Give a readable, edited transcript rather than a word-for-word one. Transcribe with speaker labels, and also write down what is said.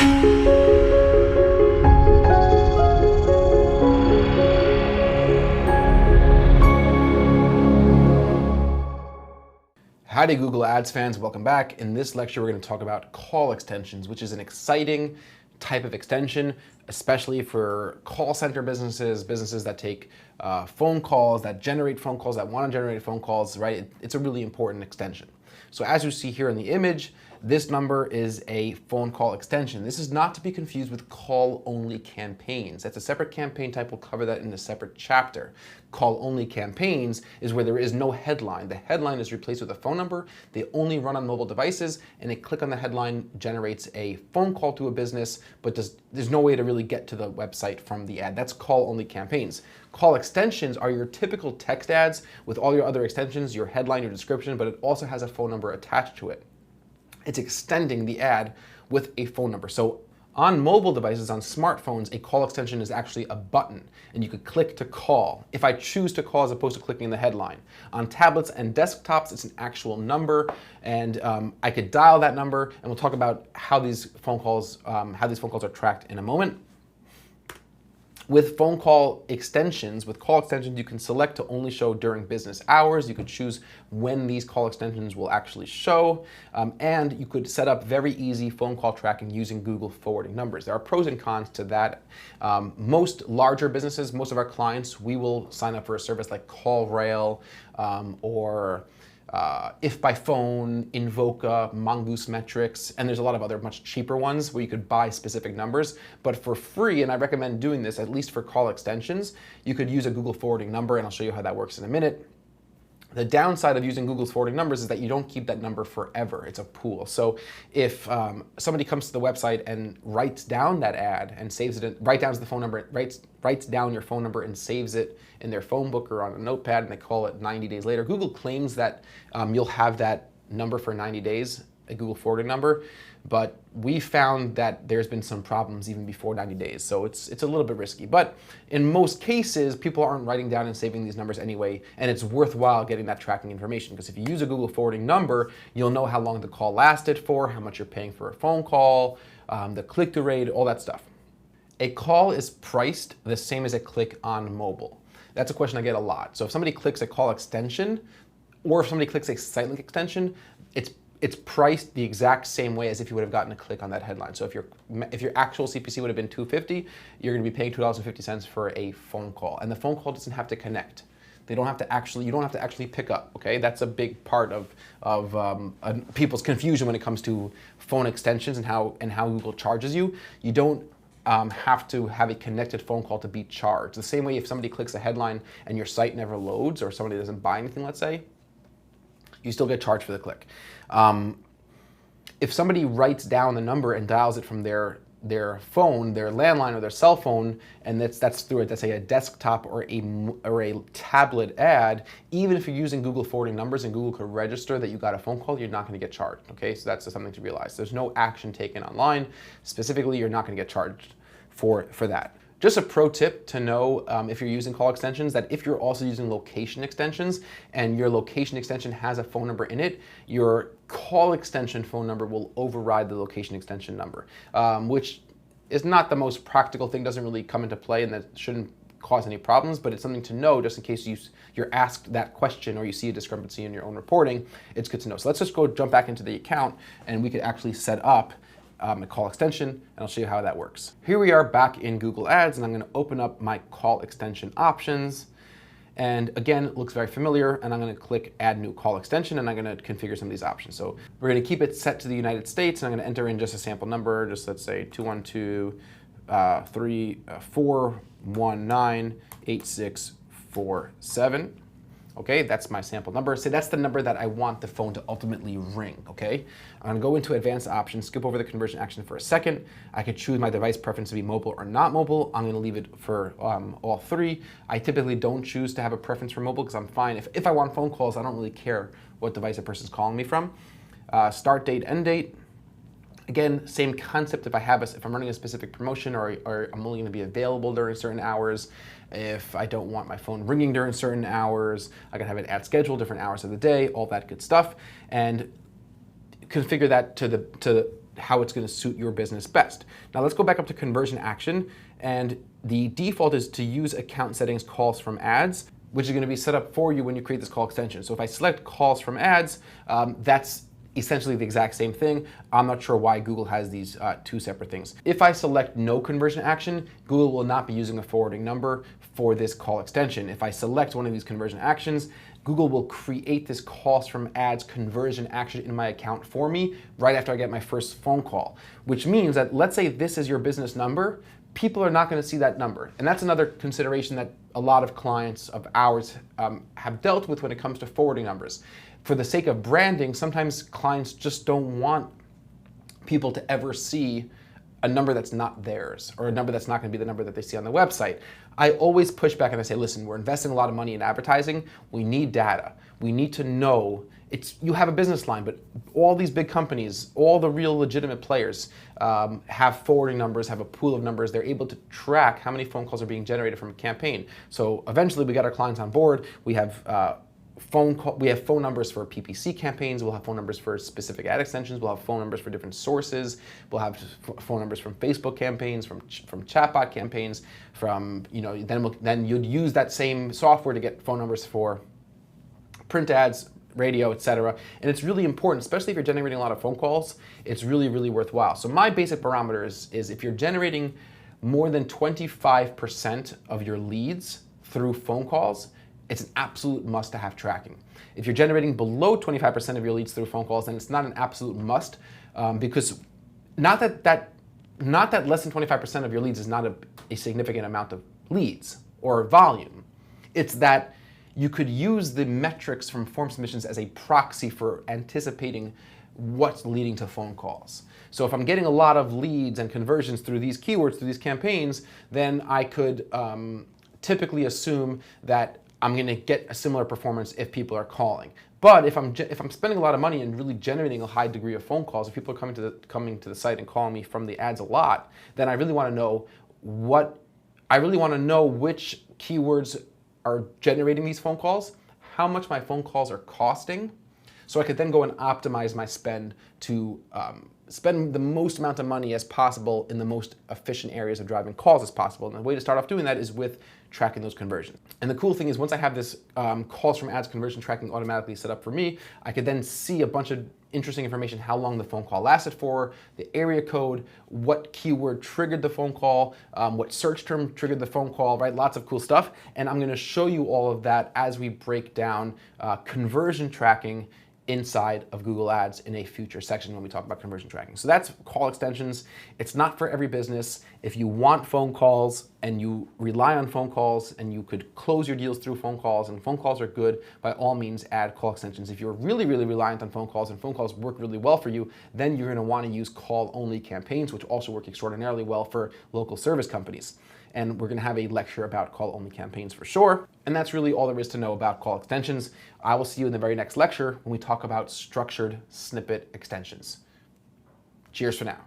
Speaker 1: Howdy Google Ads fans, welcome back. In this lecture we're going to talk about call extensions, which is an exciting type of extension, especially for call center businesses, businesses that take phone calls, that generate phone calls, that want to generate phone calls, right? It's a really important extension. So as you see here in the image, this number is a phone call extension. This is not to be confused with call-only campaigns. That's a separate campaign type. We'll cover that in a separate chapter. Call-only campaigns is where there is no headline. The headline is replaced with a phone number. They only run on mobile devices, and a click on the headline generates a phone call to a business, but there's no way to really get to the website from the ad. That's call-only campaigns. Call extensions are your typical text ads with all your other extensions, your headline, your description, but it also has a phone number attached to it. It's extending the ad with a phone number. So on mobile devices, on smartphones, a call extension is actually a button, and you could click to call if I choose to call as opposed to clicking the headline. On tablets and desktops, it's an actual number, and I could dial that number, and we'll talk about how these phone calls are tracked in a moment. With phone call extensions, you can select to only show during business hours. You could choose when these call extensions will actually show, and you could set up very easy phone call tracking using Google forwarding numbers. There are pros and cons to that. Most larger businesses, most of our clients, we will sign up for a service like CallRail or If by Phone, Invoca, Mongoose Metrics, and there's a lot of other much cheaper ones where you could buy specific numbers. But for free, and I recommend doing this, at least for call extensions, you could use a Google forwarding number, and I'll show you how that works in a minute. The downside of using Google's forwarding numbers is that you don't keep that number forever. It's a pool. So if somebody comes to the website and writes down that ad and saves it, writes down your phone number and saves it in their phone book or on a notepad, and they call it 90 days later, Google claims that you'll have that number for 90 days, a Google forwarding number, but we found that there's been some problems even before 90 days. So it's a little bit risky, but in most cases, people aren't writing down and saving these numbers anyway, and it's worthwhile getting that tracking information, because if you use a Google forwarding number, you'll know how long the call lasted for, how much you're paying for a phone call, the click-through rate, all that stuff. A call is priced the same as a click on mobile. That's a question I get a lot. So if somebody clicks a call extension, or if somebody clicks a Sitelink extension, it's priced the exact same way as if you would have gotten a click on that headline. So if your actual CPC would have been $2.50, you're going to be paying $2.50 for a phone call, and the phone call doesn't have to connect. You don't have to actually pick up. Okay, that's a big part of people's confusion when it comes to phone extensions and how Google charges you. You don't have to have a connected phone call to be charged. The same way if somebody clicks a headline and your site never loads, or somebody doesn't buy anything, let's say, you still get charged for the click. If somebody writes down the number and dials it from their phone, their landline or their cell phone, and that's through a desktop or a tablet ad, even if you're using Google forwarding numbers and Google could register that you got a phone call, you're not going to get charged. Okay, so that's something to realize. There's no action taken online. Specifically, you're not going to get charged for that. Just a pro tip to know if you're using call extensions, that if you're also using location extensions and your location extension has a phone number in it, your call extension phone number will override the location extension number, which is not the most practical thing, doesn't really come into play, and that shouldn't cause any problems, but it's something to know just in case you're asked that question or you see a discrepancy in your own reporting. It's good to know. So let's just jump back into the account, and we could actually set up a call extension, and I'll show you how that works. Here we are back in Google Ads, and I'm going to open up my call extension options. And again, it looks very familiar, and I'm going to click Add New Call Extension, and I'm going to configure some of these options. So we're going to keep it set to the United States, and I'm going to enter in just a sample number, just let's say 212-419-8647. Okay, that's my sample number. So that's the number that I want the phone to ultimately ring, okay? I'm gonna go into advanced options, skip over the conversion action for a second. I could choose my device preference to be mobile or not mobile. I'm gonna leave it for all three. I typically don't choose to have a preference for mobile because I'm fine. If I want phone calls, I don't really care what device a person's calling me from. Start date, end date. Again, same concept. If I'm running a specific promotion or I'm only going to be available during certain hours, if I don't want my phone ringing during certain hours, I can have it at schedule, different hours of the day, all that good stuff, and configure that to how it's going to suit your business best. Now let's go back up to conversion action, and the default is to use account settings calls from ads, which is going to be set up for you when you create this call extension. So if I select calls from ads, that's essentially the exact same thing. I'm not sure why Google has these two separate things. If I select no conversion action, Google will not be using a forwarding number for this call extension. If I select one of these conversion actions, Google will create this calls from ads conversion action in my account for me right after I get my first phone call, which means that let's say this is your business number, people are not going to see that number. And that's another consideration that a lot of clients of ours have dealt with when it comes to forwarding numbers. For the sake of branding, sometimes clients just don't want people to ever see a number that's not theirs, or a number that's not going to be the number that they see on the website. I always push back and I say, listen, we're investing a lot of money in advertising. We need data. We need to know. You have a business line, but all these big companies, all the real legitimate players have forwarding numbers, have a pool of numbers. They're able to track how many phone calls are being generated from a campaign. So eventually we got our clients on board. We have phone numbers for PPC campaigns. We'll have phone numbers for specific ad extensions. We'll have phone numbers for different sources. We'll have phone numbers from Facebook campaigns, from chatbot campaigns, then you'd use that same software to get phone numbers for print ads, radio, etc. And it's really important, especially if you're generating a lot of phone calls. It's really, really worthwhile. So my basic parameter is if you're generating more than 25% of your leads through phone calls, it's an absolute must to have tracking. If you're generating below 25% of your leads through phone calls, then it's not an absolute must, because not that less than 25% of your leads is not a significant amount of leads or volume. It's that you could use the metrics from form submissions as a proxy for anticipating what's leading to phone calls. So if I'm getting a lot of leads and conversions through these keywords, through these campaigns, then I could typically assume that I'm going to get a similar performance if people are calling. But if I'm spending a lot of money and really generating a high degree of phone calls, if people are coming to the site and calling me from the ads a lot, then I really want to know which keywords are generating these phone calls, how much my phone calls are costing, so I could then go and optimize my spend to spend the most amount of money as possible in the most efficient areas of driving calls as possible. And the way to start off doing that is with tracking those conversions. And the cool thing is once I have this calls from ads conversion tracking automatically set up for me, I could then see a bunch of interesting information, how long the phone call lasted for, the area code, what keyword triggered the phone call, what search term triggered the phone call, right? Lots of cool stuff. And I'm gonna show you all of that as we break down conversion tracking inside of Google Ads in a future section when we talk about conversion tracking. So that's call extensions. It's not for every business. If you want phone calls and you rely on phone calls and you could close your deals through phone calls and phone calls are good, by all means add call extensions. If you're really, really reliant on phone calls and phone calls work really well for you, then you're gonna wanna use call-only campaigns, which also work extraordinarily well for local service companies. And we're gonna have a lecture about call-only campaigns for sure. And that's really all there is to know about call extensions. I will see you in the very next lecture when we talk about structured snippet extensions. Cheers for now.